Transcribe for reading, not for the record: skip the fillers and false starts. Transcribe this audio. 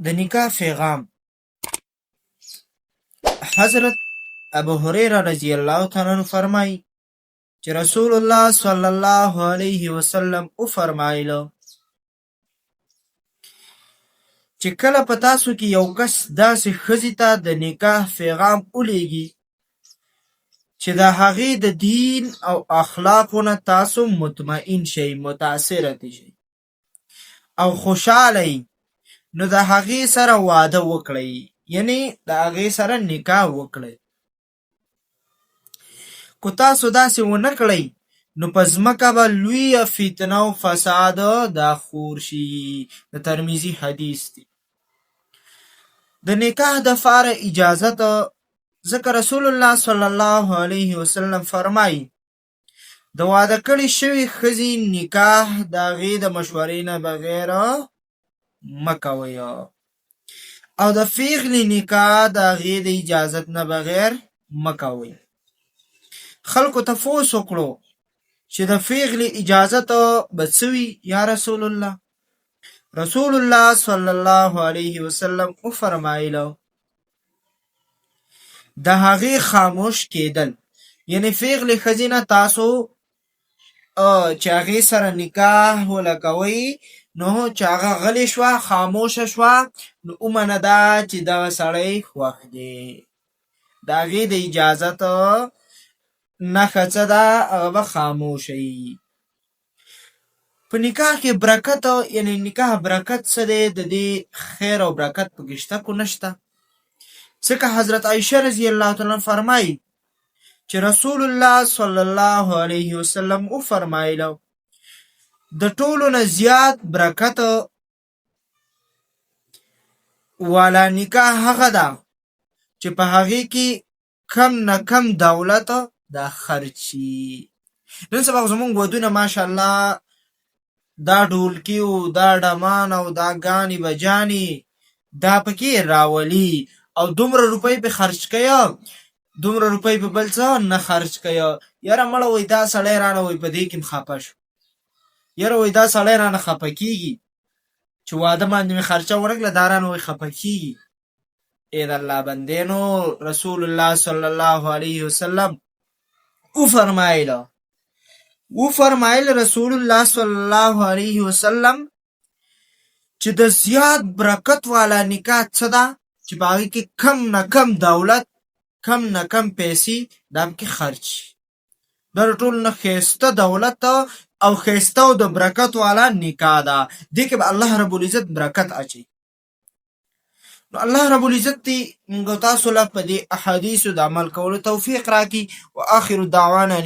د نکاح پیغام. حضرت ابو هريره رضی الله تعالی عنہ فرمایي چې رسول الله صلی الله علیه وسلم او فرمایله چې کله په تاسو کې یو کس داسې ښځې ته د نکاح پیغام ولیږي چې د هغې د دین او اخلاقو نه تاسو مطمئن شئ، متاثره شئ او خوشاله یې، نو د هغې سره واده وکړئ، یعنی د هغې سره نکاح وکړئ. کو تاسو داسې ونه کړئ نو په ځمکه به لویه فتنه او فساد دا خور شي. د ترمذي حدیث دی. د نکاح دپاره اجازت ځکه رسول الله صلی الله علیه وسلم فرمایي د واده کړې شوې ښځې نکاح د هغې د مشورې نه بغیر مه کوئ، او د پیغلې نکاح د هغې د اجازت نه بغیر مه کوئ. خلکو تپوس وکړو چې د پیغلې اجازت به څه وي یا رسول الله؟ رسول الله صلی الله علیه وسلم وفرمایله د هغې خاموش کېدل، یعنی پیغلې ښځې نه تاسو چې هغې سره نکاح ولګوئ نو چې هغه غلې شوه، خاموشه شوه، نو ومنه دا چې دغه سړی خوښ دی. د هغې د اجازت نښه څه ده؟ هغه به خاموشه وي. په نکاح کې برکت، یعنی نکاح برکت څه دی؟ د دې خیر او برکت پکې شته کو نشته؟ ځکه حضرت عایشه رضی الله تعالی عنها فرمایي چې رسول الله صلی الله علیه وسلم وفرمایله د ټولو نه زیات برکت والا نکاح هغه ده چې په هغې کې کم نه کم دولت دا خرج شي. نن سبا زمونږ ودونه ماشاءالله دا ډولکي او دا ډمان او دا ګانې بجانې دا پکې راولي او دومره روپۍ په خرج کوي، دومره روپۍ په بل څه نه خرج کوي. یاره مړه وایي دا سړی رانه وایي په دې کې م خفه شو، یاره وایي دا سړی رانه خفه کېږي چې واده باندې مې خرچه ونه کړله، دا رانه وایي خفه کېږي. ای د الله بندینو، رسول الله صلی الله علیه وسلم وفرمایل رسول الله صلی الله علیه وسلم چې د زیات برکت والا نکاح څه ده؟ چې په هغې کې کم نه کم دولت، کم نه کم پیسې دا پکې خرج شي. دا د ټولو نه ښایسته دولت او ښایسته او د برکت والا نکاح ده. دې کې به الله رب العزت برکت اچوي. نو الله رب العزت دې موږ تاسو له په دې احادیثو د عمل کولو توفیق راکړي. و آخر دعوانا